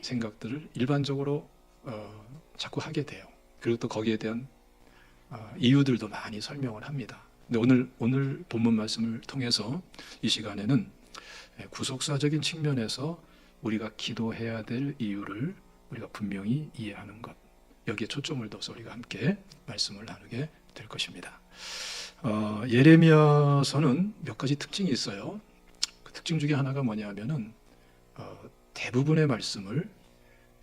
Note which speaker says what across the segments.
Speaker 1: 생각들을 일반적으로 자꾸 하게 돼요. 그리고 또 거기에 대한 이유들도 많이 설명을 합니다. 근데 오늘 본문 말씀을 통해서 이 시간에는 구속사적인 측면에서 우리가 기도해야 될 이유를 우리가 분명히 이해하는 것, 여기에 초점을 둬서 우리가 함께 말씀을 나누게 될 것입니다. 예레미야서는 몇 가지 특징이 있어요. 그 특징 중에 하나가 뭐냐면은 대부분의 말씀을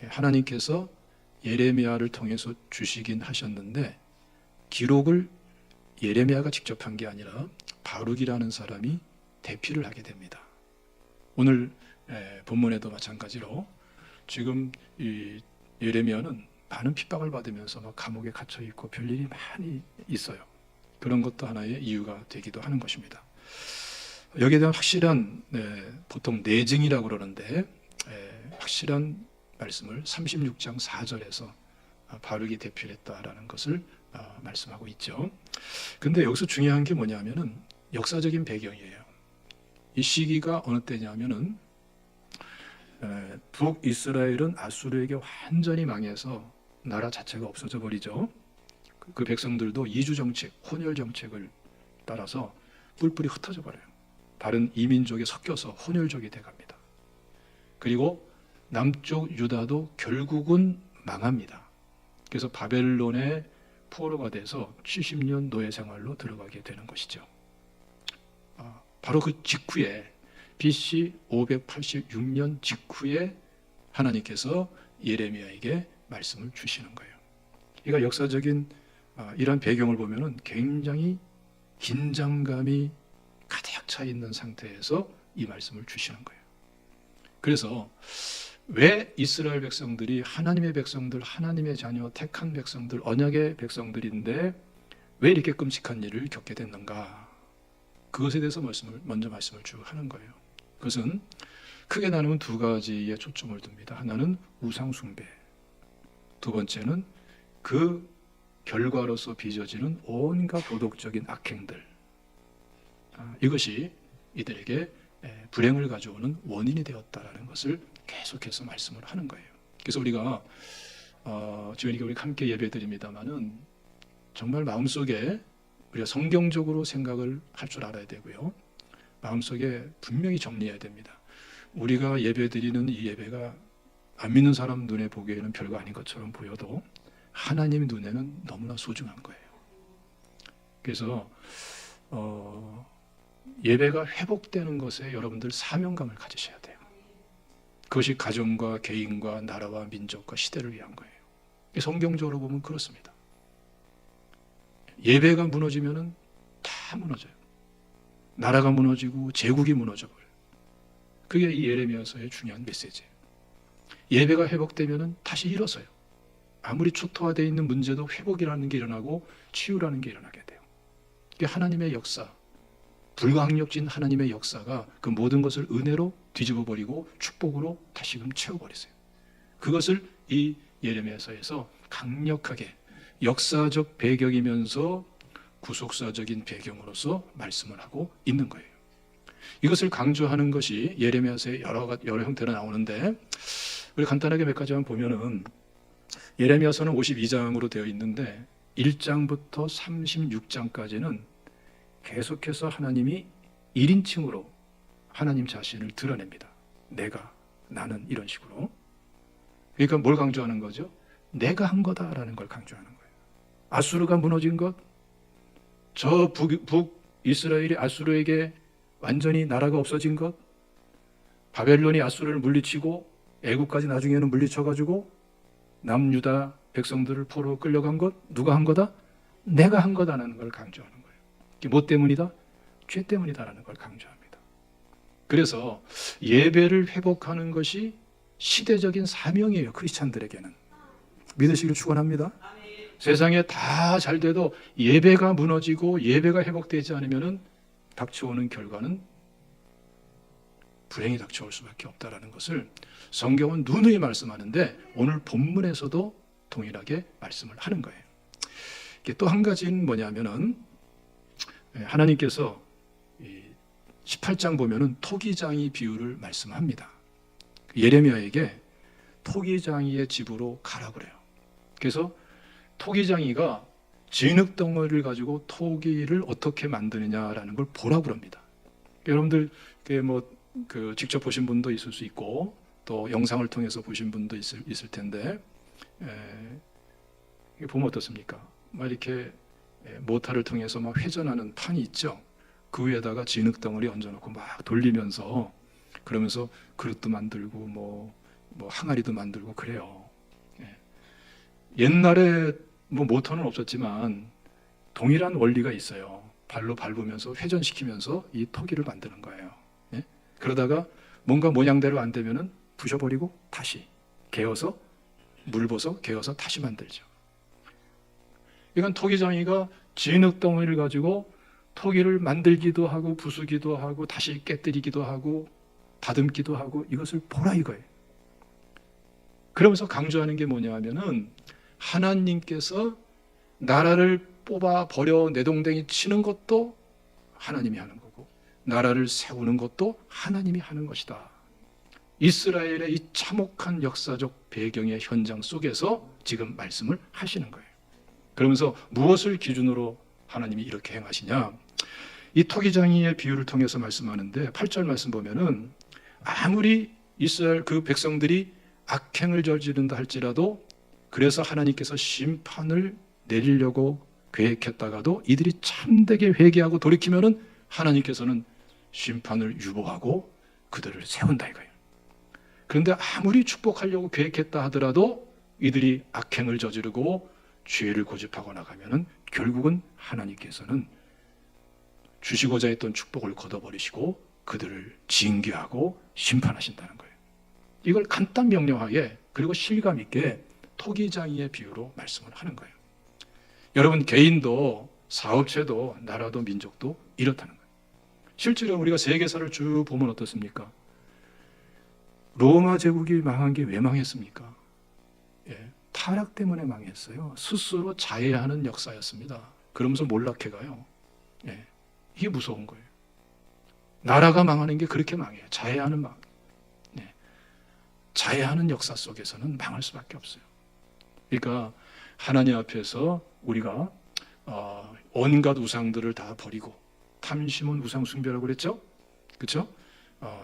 Speaker 1: 하나님께서 예레미야를 통해서 주시긴 하셨는데 기록을 예레미야가 직접 한 게 아니라 바룩이라는 사람이 대피를 하게 됩니다. 오늘 본문에도 마찬가지로 지금 이 예레미야는 많은 핍박을 받으면서 막 감옥에 갇혀 있고 별일이 많이 있어요. 그런 것도 하나의 이유가 되기도 하는 것입니다. 여기에 대한 확실한 보통 내증이라고 그러는데 확실한 말씀을 36장 4절에서 바룩이 대피를 했다라는 것을 말씀하고 있죠. 근데 여기서 중요한 게 뭐냐면은 역사적인 배경이에요. 이 시기가 어느 때냐면은 북이스라엘은 아수르에게 완전히 망해서 나라 자체가 없어져 버리죠. 그 백성들도 이주 정책, 혼혈 정책을 따라서 뿔뿔이 흩어져 버려요. 다른 이민족에 섞여서 혼혈족이 돼갑니다. 그리고 남쪽 유다도 결국은 망합니다. 그래서 바벨론의 포로가 돼서 70년 노예 생활로 들어가게 되는 것이죠. 바로 그 직후에 BC 586년 직후에 하나님께서 예레미야에게 말씀을 주시는 거예요. 그러니까 역사적인 이런 배경을 보면은 굉장히 긴장감이 가득 차 있는 상태에서 이 말씀을 주시는 거예요. 그래서 왜 이스라엘 백성들이 하나님의 백성들, 하나님의 자녀, 택한 백성들, 언약의 백성들인데 왜 이렇게 끔찍한 일을 겪게 됐는가? 그것에 대해서 먼저 말씀을 쭉 하는 거예요. 그것은 크게 나누면 두 가지에 초점을 둡니다. 하나는 우상 숭배, 두 번째는 그 결과로서 빚어지는 온갖 도덕적인 악행들. 이것이 이들에게 불행을 가져오는 원인이 되었다라는 것을 계속해서 말씀을 하는 거예요. 그래서 우리가 지금 우리가 함께 예배드립니다만은 정말 마음속에 우리가 성경적으로 생각을 할 줄 알아야 되고요. 마음속에 분명히 정리해야 됩니다. 우리가 예배드리는 이 예배가 안 믿는 사람 눈에 보기에는 별거 아닌 것처럼 보여도 하나님 눈에는 너무나 소중한 거예요. 그래서 예배가 회복되는 것에 여러분들 사명감을 가지셔야 돼요. 그것이 가정과 개인과 나라와 민족과 시대를 위한 거예요. 성경적으로 보면 그렇습니다. 예배가 무너지면은 다 무너져요. 나라가 무너지고 제국이 무너져 버려요. 그게 이 예레미야서의 중요한 메시지예요. 예배가 회복되면은 다시 일어서요. 아무리 초토화되어 있는 문제도 회복이라는 게 일어나고 치유라는 게 일어나게 돼요. 이게 하나님의 역사, 불가항력진 하나님의 역사가 그 모든 것을 은혜로 뒤집어 버리고 축복으로 다시금 채워버리세요. 그것을 이 예레미야서에서 강력하게 역사적 배경이면서 구속사적인 배경으로서 말씀을 하고 있는 거예요. 이것을 강조하는 것이 예레미야서의 여러 형태로 나오는데 우리 간단하게 몇 가지만 보면은 예레미야서는 52장으로 되어 있는데 1장부터 36장까지는 계속해서 하나님이 1인칭으로 하나님 자신을 드러냅니다. 나는 이런 식으로. 그러니까 뭘 강조하는 거죠? 내가 한 거다라는 걸 강조하는 거예요. 아수르가 무너진 것, 저 북이스라엘이 아수르에게 완전히 나라가 없어진 것, 바벨론이 아수르를 물리치고 애국까지 나중에는 물리쳐가지고 남유다 백성들을 포로 끌려간 것, 누가 한 거다? 내가 한 거다라는 걸 강조하는 거예요. 이게 뭐 때문이다? 죄 때문이다라는 걸 강조합니다. 그래서 예배를 회복하는 것이 시대적인 사명이에요. 크리스찬들에게는. 믿으시기를 축원합니다. 세상에 다 잘 돼도 예배가 무너지고 예배가 회복되지 않으면 닥쳐오는 결과는 불행이 닥쳐올 수밖에 없다라는 것을 성경은 누누이 말씀하는데 오늘 본문에서도 동일하게 말씀을 하는 거예요. 또 한 가지는 뭐냐면은 하나님께서 18장 보면은 토기장이 비유를 말씀합니다. 예레미야에게 토기장이의 집으로 가라 그래요. 그래서 토기장이가 진흙덩어리를 가지고 토기를 어떻게 만드느냐라는 걸 보라고 그럽니다. 여러분들 직접 보신 분도 있을 수 있고 또 영상을 통해서 보신 분도 있을 텐데 보면 어떻습니까? 막 이렇게 모타를 통해서 막 회전하는 판이 있죠. 그 위에다가 진흙덩어리 얹어놓고 막 돌리면서 그러면서 그릇도 만들고 뭐 항아리도 만들고 그래요. 옛날에 모터는 없었지만 동일한 원리가 있어요. 발로 밟으면서 회전시키면서 이 토기를 만드는 거예요. 그러다가 뭔가 모양대로 안 되면은 부셔버리고 다시 개어서 물 부어서 개어서 다시 만들죠. 이건 토기장이가 진흙덩어리를 가지고 토기를 만들기도 하고 부수기도 하고 다시 깨뜨리기도 하고 다듬기도 하고 이것을 보라 이거예요. 그러면서 강조하는 게 뭐냐 하면은 하나님께서 나라를 뽑아 버려 내동댕이 치는 것도 하나님이 하는 거고 나라를 세우는 것도 하나님이 하는 것이다. 이스라엘의 이 참혹한 역사적 배경의 현장 속에서 지금 말씀을 하시는 거예요. 그러면서 무엇을 기준으로 하나님이 이렇게 행하시냐? 이 토기장이의 비유를 통해서 말씀하는데 8절 말씀 보면은 아무리 이스라엘 그 백성들이 악행을 저지른다 할지라도 그래서 하나님께서 심판을 내리려고 계획했다가도 이들이 참되게 회개하고 돌이키면은 하나님께서는 심판을 유보하고 그들을 세운다 이거예요. 그런데 아무리 축복하려고 계획했다 하더라도 이들이 악행을 저지르고 죄를 고집하고 나가면은 결국은 하나님께서는 주시고자 했던 축복을 걷어버리시고 그들을 징계하고 심판하신다는 거예요. 이걸 간단 명료하게 그리고 실감 있게 토기장이의 비유로 말씀을 하는 거예요. 여러분 개인도 사업체도 나라도 민족도 이렇다는 거예요. 실제로 우리가 세계사를 쭉 보면 어떻습니까? 로마 제국이 망한 게 왜 망했습니까? 타락 때문에 망했어요. 스스로 자해하는 역사였습니다. 그러면서 몰락해가요. 이게 무서운 거예요. 나라가 망하는 게 그렇게 망해요. 자해하는 자해하는 역사 속에서는 망할 수밖에 없어요. 그러니까 하나님 앞에서 우리가 온갖 우상들을 다 버리고 탐심은 우상 숭배라고 그랬죠? 그렇죠?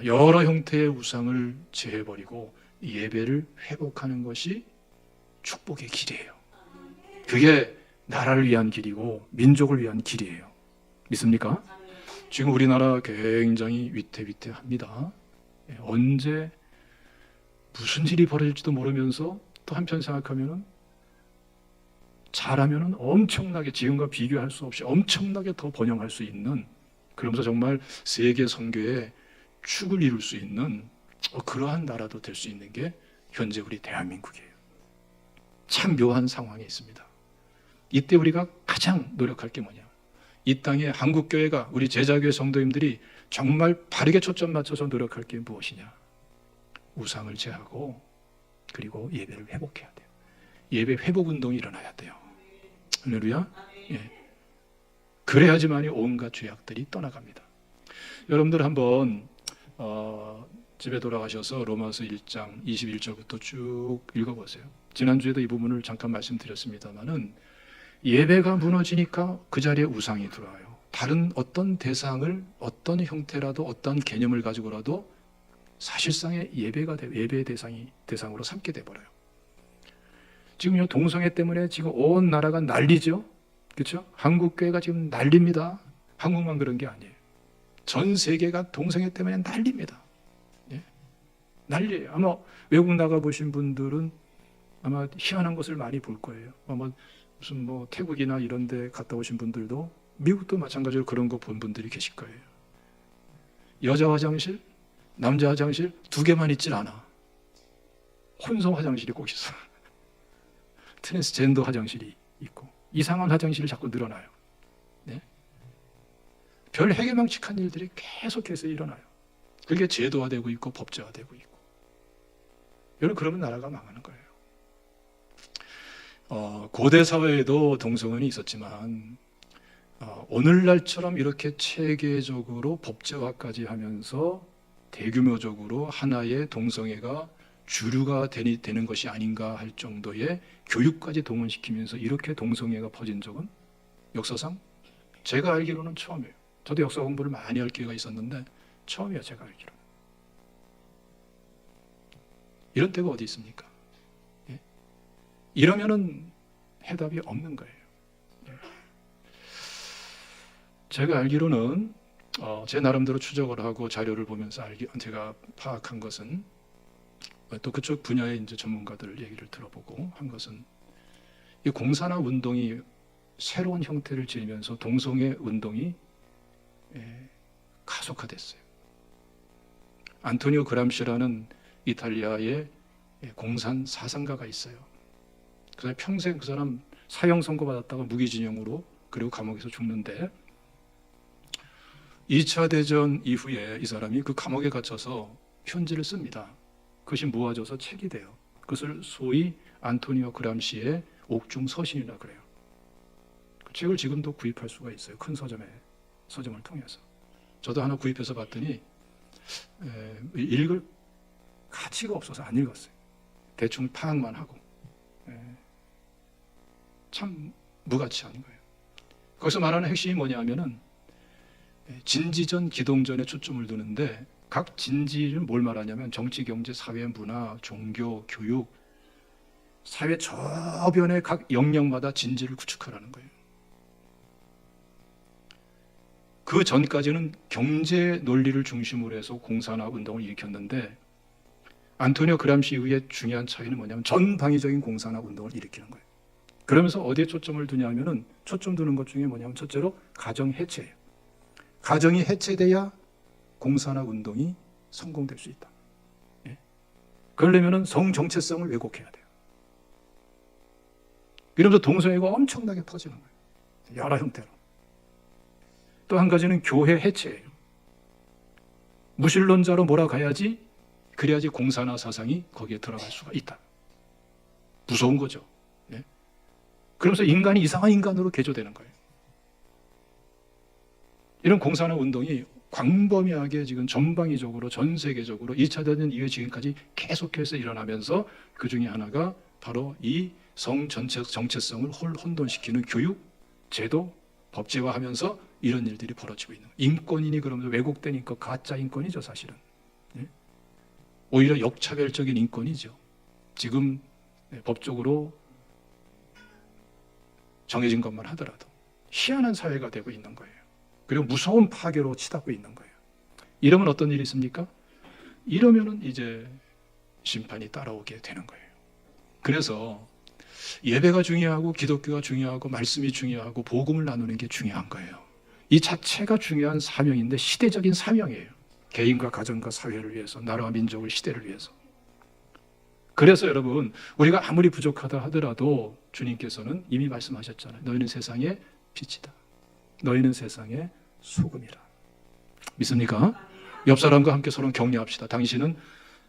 Speaker 1: 여러 형태의 우상을 제해버리고 예배를 회복하는 것이 축복의 길이에요. 그게 나라를 위한 길이고 민족을 위한 길이에요. 믿습니까? 지금 우리나라 굉장히 위태위태합니다. 언제 무슨 일이 벌어질지도 모르면서 또 한편 생각하면은 잘하면은 엄청나게 지금과 비교할 수 없이 엄청나게 더 번영할 수 있는 그러면서 정말 세계 선교의 축을 이룰 수 있는 그러한 나라도 될 수 있는 게 현재 우리 대한민국이에요. 참 묘한 상황에 있습니다. 이때 우리가 가장 노력할 게 뭐냐? 이 땅에 한국교회가 우리 제자교회 성도님들이 정말 바르게 초점 맞춰서 노력할 게 무엇이냐? 우상을 제하고 그리고 예배를 회복해야 돼요. 예배 회복 운동이 일어나야 돼요. 할렐루야. 그래야지만이 온갖 죄악들이 떠나갑니다. 여러분들 한번 집에 돌아가셔서 로마서 1장 21절부터 쭉 읽어보세요. 지난주에도 이 부분을 잠깐 말씀드렸습니다만은 예배가 무너지니까 그 자리에 우상이 들어와요. 다른 어떤 대상을 어떤 형태라도 어떤 개념을 가지고라도 사실상의 예배의 대상으로 삼게 돼버려요. 지금 이 동성애 때문에 지금 온 나라가 난리죠. 그렇죠? 한국교회가 지금 난립니다. 한국만 그런 게 아니에요. 전 세계가 동성애 때문에 난립니다. 난리예요. 아마 외국 나가 보신 분들은 아마 희한한 것을 많이 볼 거예요. 아마 무슨 태국이나 이런 데 갔다 오신 분들도 미국도 마찬가지로 그런 거 본 분들이 계실 거예요. 여자 화장실, 남자 화장실 두 개만 있질 않아. 혼성 화장실이 꼭 있어. 트랜스젠더 화장실이 있고 이상한 화장실이 자꾸 늘어나요. 별 해괴망측한 일들이 계속해서 일어나요. 그게 제도화되고 있고 법제화되고 있고. 여러분 그러면 나라가 망하는 거예요. 고대 사회에도 동성혼이 있었지만 오늘날처럼 이렇게 체계적으로 법제화까지 하면서 대규모적으로 하나의 동성애가 주류가 되는 것이 아닌가 할 정도의 교육까지 동원시키면서 이렇게 동성애가 퍼진 적은 역사상 제가 알기로는 처음이에요. 저도 역사 공부를 많이 할 기회가 있었는데 처음이에요, 제가 알기로. 이런 때가 어디 있습니까? 예? 이러면은 해답이 없는 거예요. 예. 제가 알기로는 제 나름대로 추적을 하고 자료를 보면서 제가 파악한 것은, 또 그쪽 분야의 이제 전문가들 얘기를 들어보고 한 것은, 이 공산화 운동이 새로운 형태를 지니면서 동성애 운동이 가속화됐어요. 안토니오 그람시라는 이탈리아의 공산 사상가가 있어요. 그 사람 평생 그 사람 사형 선고받았다가 무기징역으로, 그리고 감옥에서 죽는데, 2차 대전 이후에 이 사람이 그 감옥에 갇혀서 편지를 씁니다. 그것이 모아져서 책이 돼요. 그것을 소위 안토니오 그람시의 옥중 서신이라 그래요. 그 책을 지금도 구입할 수가 있어요. 큰 서점을 통해서. 저도 하나 구입해서 봤더니 읽을 가치가 없어서 안 읽었어요. 대충 파악만 하고. 참 무가치한 거예요. 거기서 말하는 핵심이 뭐냐면은 진지전, 기동전에 초점을 두는데, 각 진지를 뭘 말하냐면 정치, 경제, 사회, 문화, 종교, 교육, 사회 저변의 각 영역마다 진지를 구축하라는 거예요. 그 전까지는 경제 논리를 중심으로 해서 공산화 운동을 일으켰는데, 안토니오 그람시 이후의 중요한 차이는 뭐냐면 전방위적인 공산화 운동을 일으키는 거예요. 그러면서 어디에 초점을 두냐면은, 초점 두는 것 중에 뭐냐면 첫째로 가정 해체예요. 가정이 해체돼야 공산화 운동이 성공될 수 있다. 예? 그러려면은 성 정체성을 왜곡해야 돼요. 이러면서 동성애가 엄청나게 퍼지는 거예요. 여러 형태로. 또 한 가지는 교회 해체예요. 무신론자로 몰아가야지, 그래야지 공산화 사상이 거기에 들어갈 수가 있다. 무서운 거죠. 예? 그러면서 인간이 이상한 인간으로 개조되는 거예요. 이런 공산화 운동이 광범위하게 지금 전방위적으로 전 세계적으로 2차 대전 이후에 지금까지 계속해서 일어나면서, 그 중에 하나가 바로 이 성 정체성을 혼돈시키는 교육, 제도, 법제화하면서 이런 일들이 벌어지고 있는 거예요. 인권이니 그러면서 왜곡되니까 가짜 인권이죠, 사실은. 예? 오히려 역차별적인 인권이죠. 지금 법적으로 정해진 것만 하더라도 희한한 사회가 되고 있는 거예요. 그리고 무서운 파괴로 치닫고 있는 거예요. 이러면 어떤 일이 있습니까? 이러면은 이제 심판이 따라오게 되는 거예요. 그래서 예배가 중요하고, 기독교가 중요하고, 말씀이 중요하고, 복음을 나누는 게 중요한 거예요. 이 자체가 중요한 사명인데 시대적인 사명이에요. 개인과 가정과 사회를 위해서, 나라와 민족을, 시대를 위해서. 그래서 여러분, 우리가 아무리 부족하다 하더라도 주님께서는 이미 말씀하셨잖아요. 너희는 세상의 빛이다. 너희는 세상의 소금이라. 믿습니까? 옆 사람과 함께 서로 격려합시다. 당신은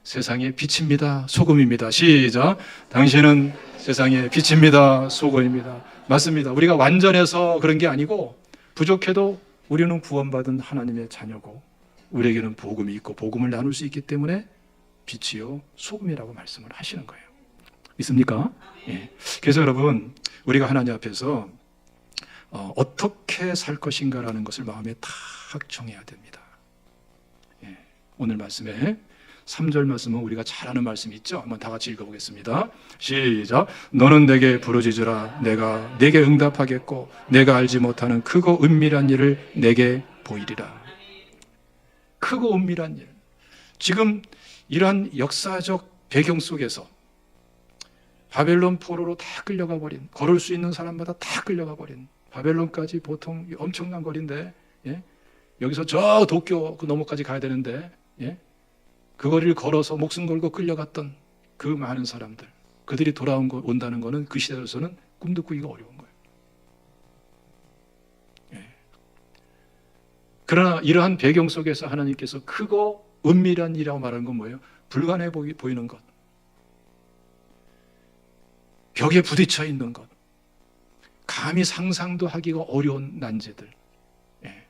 Speaker 1: 세상의 빛입니다. 소금입니다. 시작. 당신은 세상의 빛입니다. 소금입니다. 맞습니다. 우리가 완전해서 그런 게 아니고, 부족해도 우리는 구원받은 하나님의 자녀고, 우리에게는 복음이 있고 복음을 나눌 수 있기 때문에 빛이요 소금이라고 말씀을 하시는 거예요. 믿습니까? 예. 그래서 여러분, 우리가 하나님 앞에서 어떻게 살 것인가라는 것을 마음에 딱 정해야 됩니다. 예. 오늘 말씀에 3절 말씀은 우리가 잘 아는 말씀이 있죠? 한번 다 같이 읽어보겠습니다. 시작. 너는 내게 부르짖으라. 내가 내게 응답하겠고 내가 알지 못하는 크고 은밀한 일을 내게 보이리라. 크고 은밀한 일. 지금 이러한 역사적 배경 속에서 바벨론 포로로 다 끌려가 버린, 걸을 수 있는 사람마다 다 끌려가 버린, 바벨론까지 보통 엄청난 거리인데, 예? 여기서 저 도쿄 그 너머까지 가야 되는데, 예? 그 거리를 걸어서 목숨 걸고 끌려갔던 그 많은 사람들, 그들이 온다는 것은 그 시대로서는 꿈도 꾸기가 어려운 거예요. 예. 그러나 이러한 배경 속에서 하나님께서 크고 은밀한 일이라고 말하는 건 뭐예요? 불가능해 보이는 것, 벽에 부딪혀 있는 것, 감히 상상도 하기가 어려운 난제들, 예.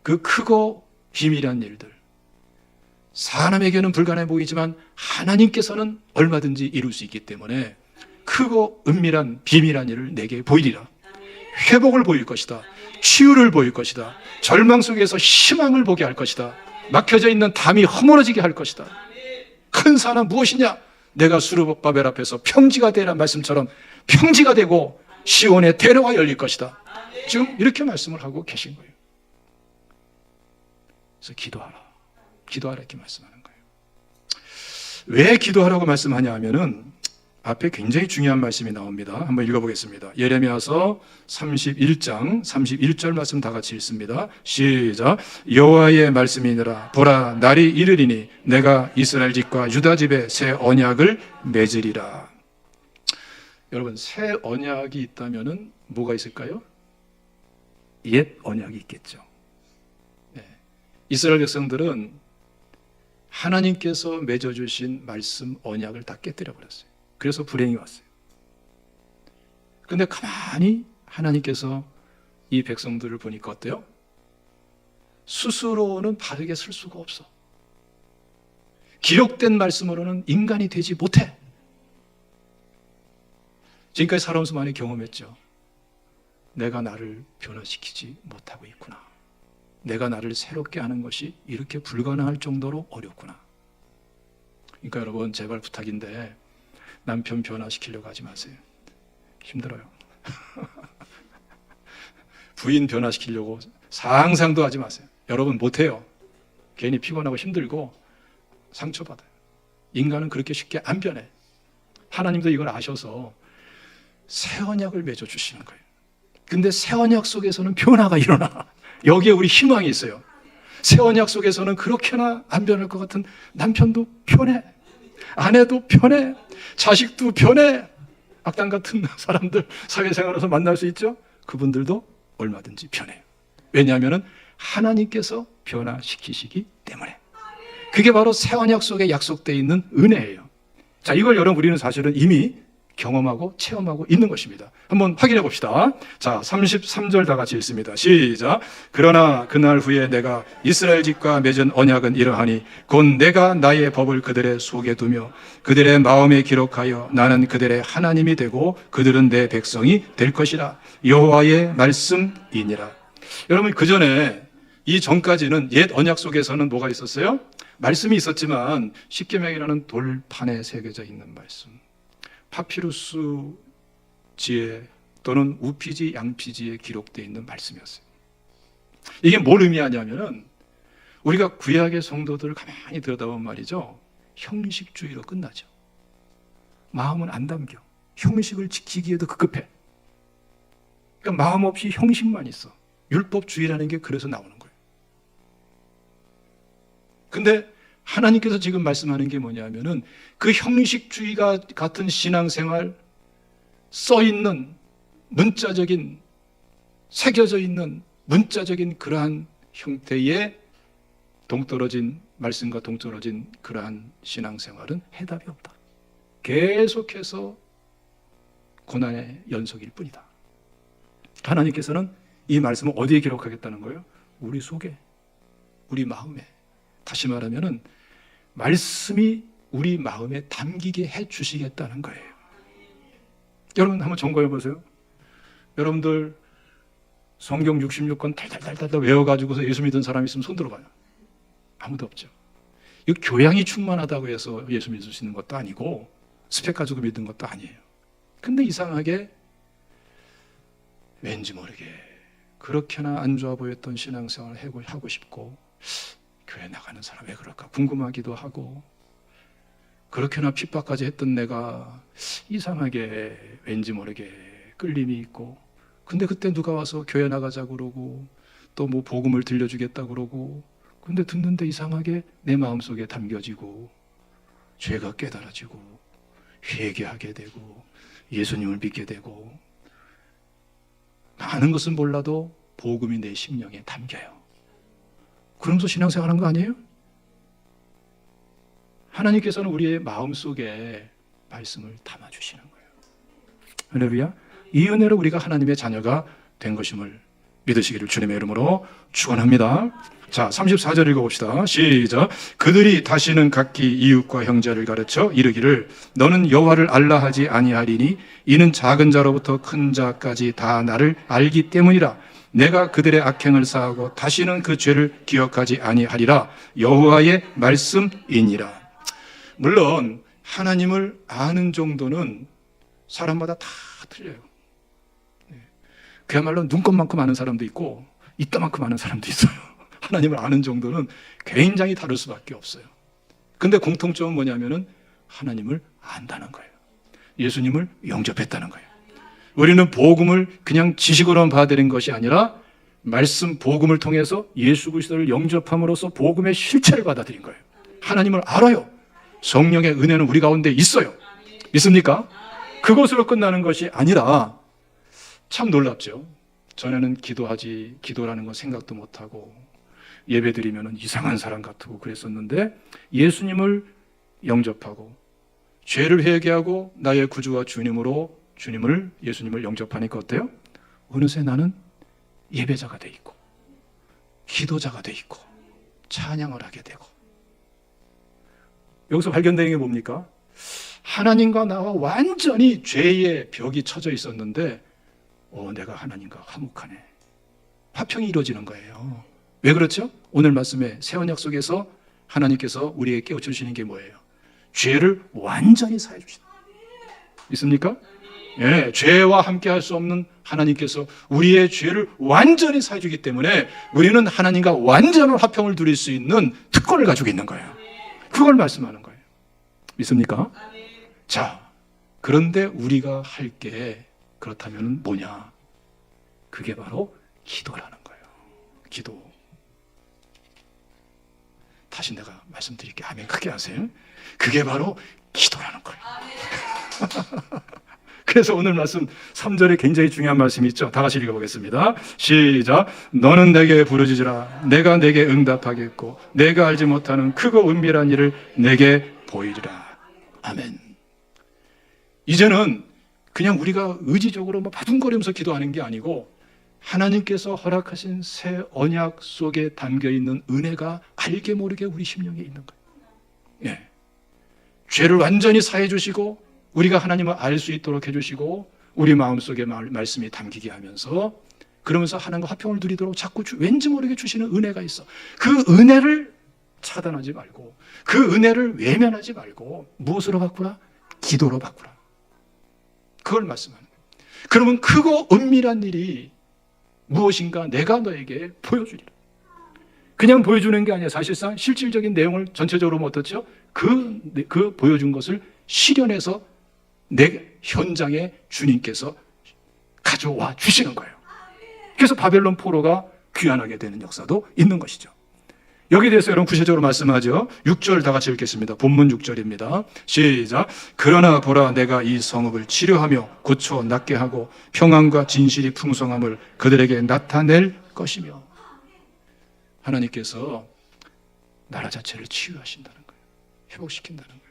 Speaker 1: 그 크고 비밀한 일들, 사람에게는 불가능해 보이지만 하나님께서는 얼마든지 이룰 수 있기 때문에 크고 은밀한 비밀한 일을 내게 보이리라. 회복을 보일 것이다. 치유를 보일 것이다. 절망 속에서 희망을 보게 할 것이다. 막혀져 있는 담이 허물어지게 할 것이다. 큰 산은 무엇이냐? 내가 수르바벨 앞에서 평지가 되라는 말씀처럼 평지가 되고 시온의 대로가 열릴 것이다. 지금 이렇게 말씀을 하고 계신 거예요. 그래서 기도하라. 기도하라 이렇게 말씀하는 거예요. 왜 기도하라고 말씀하냐 하면은 앞에 굉장히 중요한 말씀이 나옵니다. 한번 읽어보겠습니다. 예레미야서 31장 31절 말씀 다 같이 읽습니다. 시작. 여호와의 말씀이니라. 보라, 날이 이르리니 내가 이스라엘 집과 유다 집에 새 언약을 맺으리라. 여러분, 새 언약이 있다면은 뭐가 있을까요? 옛 언약이 있겠죠. 네. 이스라엘 백성들은 하나님께서 맺어주신 말씀 언약을 다 깨뜨려 버렸어요. 그래서 불행이 왔어요. 그런데 가만히 하나님께서 이 백성들을 보니까 어때요? 스스로는 바르게 쓸 수가 없어. 기록된 말씀으로는 인간이 되지 못해. 지금까지 살아오면서 많이 경험했죠. 내가 나를 변화시키지 못하고 있구나. 내가 나를 새롭게 하는 것이 이렇게 불가능할 정도로 어렵구나. 그러니까 여러분, 제발 부탁인데 남편 변화시키려고 하지 마세요. 힘들어요. 부인 변화시키려고 상상도 하지 마세요. 여러분 못해요. 괜히 피곤하고 힘들고 상처받아요. 인간은 그렇게 쉽게 안 변해. 하나님도 이걸 아셔서 새 언약을 맺어주시는 거예요. 근데 새 언약 속에서는 변화가 일어나. 여기에 우리 희망이 있어요. 새 언약 속에서는 그렇게나 안 변할 것 같은 남편도 변해. 아내도 변해. 자식도 변해. 악당 같은 사람들 사회생활에서 만날 수 있죠. 그분들도 얼마든지 변해요. 왜냐하면 하나님께서 변화시키시기 때문에. 그게 바로 새 언약 속에 약속되어 있는 은혜예요. 자, 이걸 여러분 우리는 사실은 이미 경험하고 체험하고 있는 것입니다. 한번 확인해 봅시다. 자, 33절 다 같이 읽습니다. 시작. 그러나 그날 후에 내가 이스라엘 집과 맺은 언약은 이러하니 곧 내가 나의 법을 그들의 속에 두며 그들의 마음에 기록하여 나는 그들의 하나님이 되고 그들은 내 백성이 될 것이라. 여호와의 말씀이니라. 여러분, 그 전에 이 전까지는 옛 언약 속에서는 뭐가 있었어요? 말씀이 있었지만 십계명이라는 돌판에 새겨져 있는 말씀, 파피루스 지에 또는 우피지, 양피지에 기록되어 있는 말씀이었어요. 이게 뭘 의미하냐면은 우리가 구약의 성도들을 가만히 들여다보면 말이죠, 형식주의로 끝나죠. 마음은 안 담겨. 형식을 지키기에도 급급해. 그러니까 마음 없이 형식만 있어. 율법주의라는 게 그래서 나오는 거예요. 근데 하나님께서 지금 말씀하는 게 뭐냐면은 그 형식주의가 같은 신앙생활, 써있는 문자적인, 새겨져 있는 문자적인 그러한 형태의 동떨어진 말씀과 동떨어진 그러한 신앙생활은 해답이 없다. 계속해서 고난의 연속일 뿐이다. 하나님께서는 이 말씀을 어디에 기록하겠다는 거예요? 우리 속에, 우리 마음에. 다시 말하면은 말씀이 우리 마음에 담기게 해 주시겠다는 거예요. 여러분 한번 점검해 보세요. 여러분들 성경 66권 달달달달 외워가지고서 예수 믿은 사람 있으면 손 들어봐요. 아무도 없죠. 이 교양이 충만하다고 해서 예수 믿을 수 있는 것도 아니고 스펙 가지고 믿는 것도 아니에요. 근데 이상하게 왠지 모르게 그렇게나 안 좋아 보였던 신앙생활을 하고 싶고, 교회 나가는 사람 왜 그럴까 궁금하기도 하고, 그렇게나 핍박까지 했던 내가 이상하게 왠지 모르게 끌림이 있고, 근데 그때 누가 와서 교회 나가자고 그러고 또 뭐 복음을 들려주겠다고 그러고, 근데 듣는데 이상하게 내 마음속에 담겨지고 죄가 깨달아지고 회개하게 되고 예수님을 믿게 되고, 아는 것은 몰라도 복음이 내 심령에 담겨요. 그러면서 신앙생활한 거 아니에요? 하나님께서는 우리의 마음속에 말씀을 담아주시는 거예요. 할렐루야. 이 은혜로 우리가 하나님의 자녀가 된 것임을 믿으시기를 주님의 이름으로 축원합니다. 자, 34절 읽어봅시다. 시작. 그들이 다시는 각기 이웃과 형제를 가르쳐 이르기를 너는 여호와를 알라 하지 아니하리니 이는 작은 자로부터 큰 자까지 다 나를 알기 때문이라. 내가 그들의 악행을 사하고 다시는 그 죄를 기억하지 아니하리라. 여호와의 말씀이니라. 물론 하나님을 아는 정도는 사람마다 다 틀려요. 그야말로 눈곱만큼 아는 사람도 있고 이따만큼 아는 사람도 있어요. 하나님을 아는 정도는 굉장히 다를 수밖에 없어요. 근데 공통점은 뭐냐면은 하나님을 안다는 거예요. 예수님을 영접했다는 거예요. 우리는 복음을 그냥 지식으로만 받아들인 것이 아니라 말씀 복음을 통해서 예수 그리스도를 영접함으로써 복음의 실체를 받아들인 거예요. 하나님을 알아요. 성령의 은혜는 우리 가운데 있어요. 믿습니까? 그것으로 끝나는 것이 아니라 참 놀랍죠. 전에는 기도라는 건 생각도 못하고 예배 드리면 이상한 사람 같고 그랬었는데 예수님을 영접하고 죄를 회개하고 나의 구주와 주님으로 예수님을 영접하니까 어때요? 어느새 나는 예배자가 돼 있고 기도자가 돼 있고 찬양을 하게 되고. 여기서 발견되는 게 뭡니까? 하나님과 나와 완전히 죄의 벽이 쳐져 있었는데 내가 하나님과 화목하네. 화평이 이루어지는 거예요. 왜 그렇죠? 오늘 말씀에 새 언약 속에서 하나님께서 우리에게 깨우쳐주시는 게 뭐예요? 죄를 완전히 사해 주신다. 있습니까? 예, 죄와 함께 할 수 없는 하나님께서 우리의 죄를 완전히 사해 주기 때문에 우리는 하나님과 완전한 화평을 누릴 수 있는 특권을 가지고 있는 거예요. 그걸 말씀하는 거예요. 믿습니까? 자, 그런데 우리가 할 게 그렇다면 뭐냐? 그게 바로 기도라는 거예요. 기도. 다시 내가 말씀드릴게요. 아멘 크게 하세요. 그게 바로 기도라는 거예요. 그래서 오늘 말씀 3절에 굉장히 중요한 말씀이 있죠. 다 같이 읽어보겠습니다. 시작. 너는 내게 부르짖으라. 내가 내게 응답하겠고 내가 알지 못하는 크고 은밀한 일을 내게 보이리라. 아멘. 이제는 그냥 우리가 의지적으로 바둥거리면서 기도하는 게 아니고 하나님께서 허락하신 새 언약 속에 담겨있는 은혜가 알게 모르게 우리 심령에 있는 거예요. 예. 죄를 완전히 사해 주시고 우리가 하나님을 알 수 있도록 해주시고 우리 마음속에 말씀이 담기게 하면서 그러면서 하나님과 화평을 누리도록 자꾸 왠지 모르게 주시는 은혜가 있어. 그 은혜를 차단하지 말고 그 은혜를 외면하지 말고 무엇으로 바꾸라? 기도로 바꾸라. 그걸 말씀하는 거예요. 그러면 크고 은밀한 일이 무엇인가 내가 너에게 보여주리라. 그냥 보여주는 게 아니라 사실상 실질적인 내용을 전체적으로 어떻죠? 그 보여준 것을 실현해서 내 현장에 주님께서 가져와 주시는 거예요. 그래서 바벨론 포로가 귀환하게 되는 역사도 있는 것이죠. 여기에 대해서 여러분 구체적으로 말씀하죠. 6절 다 같이 읽겠습니다. 본문 6절입니다. 시작. 그러나 보라 내가 이 성읍을 치료하며 고쳐 낫게 하고 평안과 진실이 풍성함을 그들에게 나타낼 것이며. 하나님께서 나라 자체를 치유하신다는 거예요. 회복시킨다는 거예요.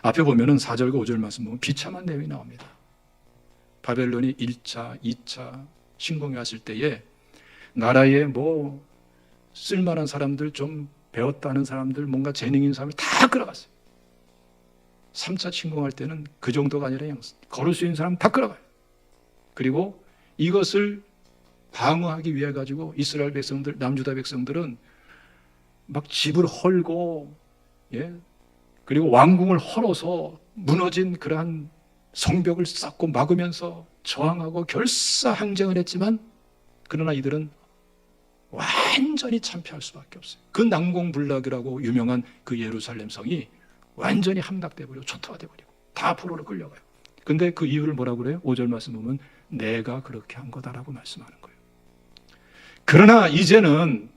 Speaker 1: 앞에 보면은 4절과 5절 말씀 보면 비참한 내용이 나옵니다. 바벨론이 1차, 2차 침공에 왔을 때에 나라에 쓸만한 사람들, 좀 배웠다는 사람들, 뭔가 재능 있는 사람을 다 끌어갔어요. 3차 침공할 때는 그 정도가 아니라 그냥 걸을 수 있는 사람 다 끌어가요. 그리고 이것을 방어하기 위해 가지고 이스라엘 백성들, 남유다 백성들은 막 집을 헐고, 그리고 왕궁을 헐어서 무너진 그러한 성벽을 쌓고 막으면서 저항하고 결사항쟁을 했지만 그러나 이들은 완전히 참패할 수밖에 없어요. 그 난공불락이라고 유명한 그 예루살렘 성이 완전히 함락돼 버리고 초토화돼 버리고 다 포로로 끌려가요. 근데 그 이유를 뭐라고 그래요? 5절 말씀 보면 내가 그렇게 한 거다라고 말씀하는 거예요. 그러나 이제는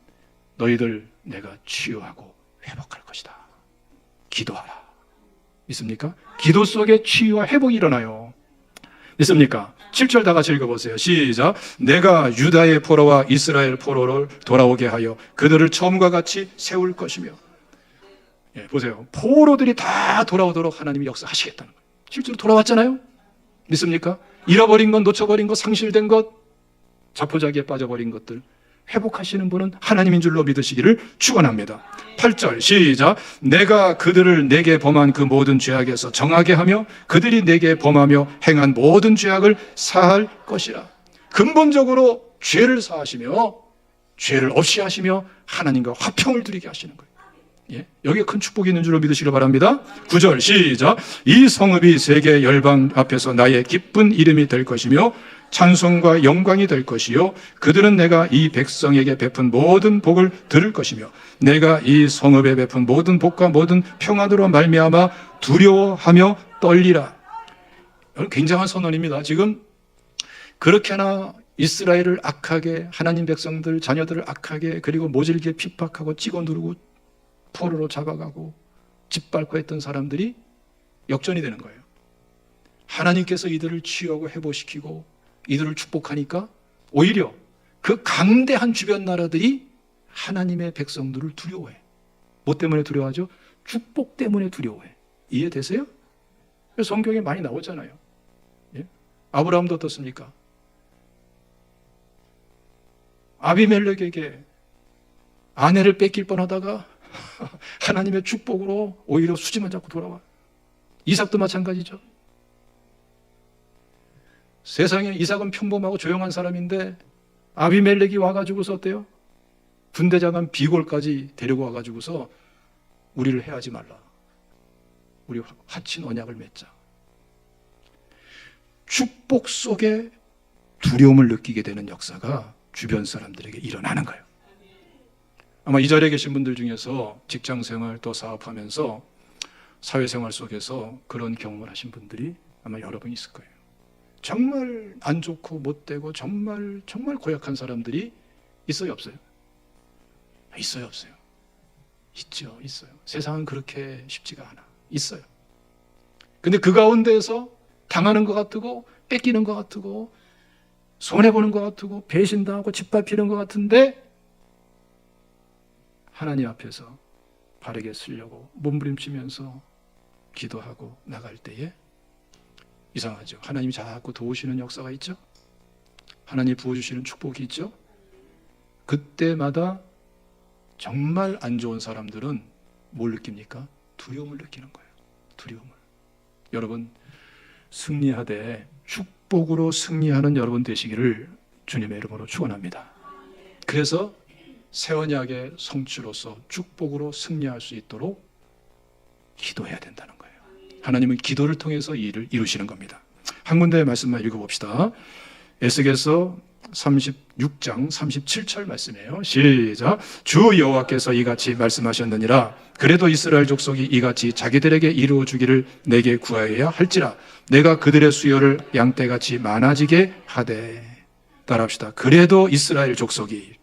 Speaker 1: 너희들 내가 치유하고 회복할 것이다. 기도하라. 믿습니까? 기도 속에 치유와 회복이 일어나요. 믿습니까? 7절 다 같이 읽어보세요. 시작. 내가 유다의 포로와 이스라엘 포로를 돌아오게 하여 그들을 처음과 같이 세울 것이며. 보세요. 포로들이 다 돌아오도록 하나님이 역사하시겠다는 거예요. 실제로 돌아왔잖아요. 믿습니까? 잃어버린 것, 놓쳐버린 것, 상실된 것, 자포자기에 빠져버린 것들 회복하시는 분은 하나님인 줄로 믿으시기를 축원합니다. 8절 시작. 내가 그들을 내게 범한 그 모든 죄악에서 정하게 하며 그들이 내게 범하며 행한 모든 죄악을 사할 것이라. 근본적으로 죄를 사하시며 죄를 없이 하시며 하나님과 화평을 누리게 하시는 거예요. 예? 여기에 큰 축복이 있는 줄로 믿으시길 바랍니다. 9절 시작. 이 성읍이 세계 열방 앞에서 나의 기쁜 이름이 될 것이며 찬송과 영광이 될 것이요 그들은 내가 이 백성에게 베푼 모든 복을 들을 것이며 내가 이 성읍에 베푼 모든 복과 모든 평안으로 말미암아 두려워하며 떨리라. 굉장한 선언입니다. 지금 그렇게나 이스라엘을 악하게, 하나님 백성들 자녀들을 악하게, 그리고 모질게 핍박하고 찍어 누르고 포로로 잡아가고 짓밟고 했던 사람들이 역전이 되는 거예요. 하나님께서 이들을 치유하고 회복시키고 이들을 축복하니까 오히려 그 강대한 주변 나라들이 하나님의 백성들을 두려워해. 뭐 때문에 두려워하죠? 축복 때문에 두려워해. 이해되세요? 성경에 많이 나오잖아요. 예? 아브라함도 어떻습니까? 아비멜렉에게 아내를 뺏길 뻔하다가 하나님의 축복으로 오히려 수지만 잡고 돌아와. 이삭도 마찬가지죠. 세상에 이삭은 평범하고 조용한 사람인데 아비멜렉이 와가지고서 어때요? 군대장관 비골까지 데리고 와가지고서 우리를 해하지 말라. 우리 하친 언약을 맺자. 축복 속에 두려움을 느끼게 되는 역사가 주변 사람들에게 일어나는 거예요. 아마 이 자리에 계신 분들 중에서 직장생활 또 사업하면서 사회생활 속에서 그런 경험을 하신 분들이 아마 여러 분 있을 거예요. 정말 안 좋고 못되고 정말 고약한 사람들이 있어요, 없어요? 있어요, 없어요? 있죠, 있어요. 세상은 그렇게 쉽지가 않아. 있어요. 근데 그 가운데에서 당하는 것 같고 뺏기는 것 같고 손해보는 것 같고 배신당하고 짓밟히는 것 같은데 하나님 앞에서 바르게 쓰려고 몸부림치면서 기도하고 나갈 때에 이상하죠. 하나님이 자꾸 도우시는 역사가 있죠. 하나님이 부어주시는 축복이 있죠. 그때마다 정말 안 좋은 사람들은 뭘 느낍니까? 두려움을 느끼는 거예요. 두려움을. 여러분 승리하되 축복으로 승리하는 여러분 되시기를 주님의 이름으로 축원합니다. 그래서 새 언약의 성취로서 축복으로 승리할 수 있도록 기도해야 된다는 거예요. 하나님은 기도를 통해서 이 일을 이루시는 겁니다. 한 군데의 말씀만 읽어봅시다. 에스겔서 36장 37절 말씀이에요. 시작. 주 여호와께서 이같이 말씀하셨느니라. 그래도 이스라엘 족속이 이같이 자기들에게 이루어 주기를 내게 구하여야 할지라. 내가 그들의 수요를 양떼같이 많아지게 하되. 따라합시다. 그래도 이스라엘 족속이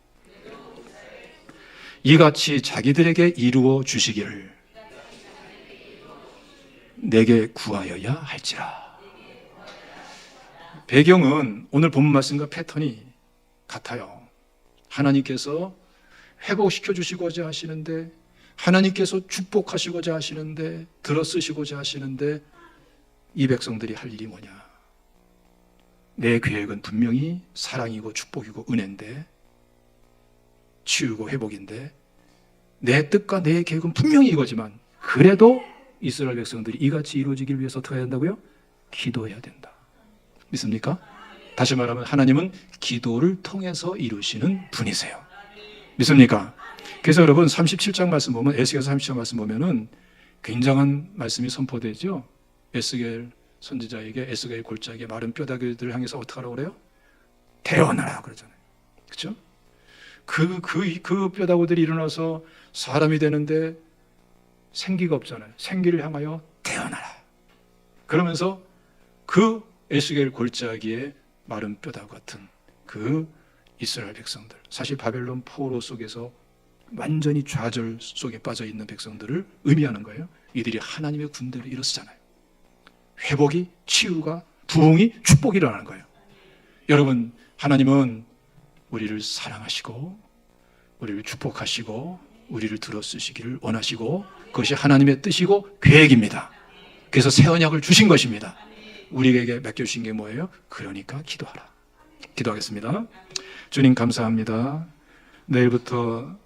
Speaker 1: 이같이 자기들에게 이루어 주시기를 내게 구하여야 할지라. 배경은 오늘 본문 말씀과 패턴이 같아요. 하나님께서 회복시켜 주시고자 하시는데, 하나님께서 축복하시고자 하시는데, 들어쓰시고자 하시는데, 이 백성들이 할 일이 뭐냐? 내 계획은 분명히 사랑이고 축복이고 은혜인데, 치유고 회복인데, 내 뜻과 내 계획은 분명히 이거지만 그래도 이스라엘 백성들이 이같이 이루어지길 위해서 어떻게 해야 된다고요? 기도해야 된다. 믿습니까? 다시 말하면 하나님은 기도를 통해서 이루시는 분이세요. 믿습니까? 그래서 여러분 37장 말씀 보면, 에스겔 37장 말씀 보면은 굉장한 말씀이 선포되죠. 에스겔 선지자에게, 에스겔 골짜기에 마른 뼈다귀들을 향해서 어떻게 하라고 그래요? 태어나라 그러잖아요. 그렇죠? 그 뼈다귀들이 일어나서 사람이 되는데 생기가 없잖아요. 생기를 향하여 태어나라. 그러면서 그 에스겔 골짜기에 마른 뼈다귀 같은 그 이스라엘 백성들, 사실 바벨론 포로 속에서 완전히 좌절 속에 빠져 있는 백성들을 의미하는 거예요. 이들이 하나님의 군대를 일으키잖아요. 회복이, 치유가, 부흥이, 축복이 일어나는 거예요. 여러분, 하나님은 우리를 사랑하시고 우리를 축복하시고 우리를 들어쓰시기를 원하시고 그것이 하나님의 뜻이고 계획입니다. 그래서 새 언약을 주신 것입니다. 우리에게 맡겨주신 게 뭐예요? 그러니까 기도하라. 기도하겠습니다. 주님 감사합니다. 내일부터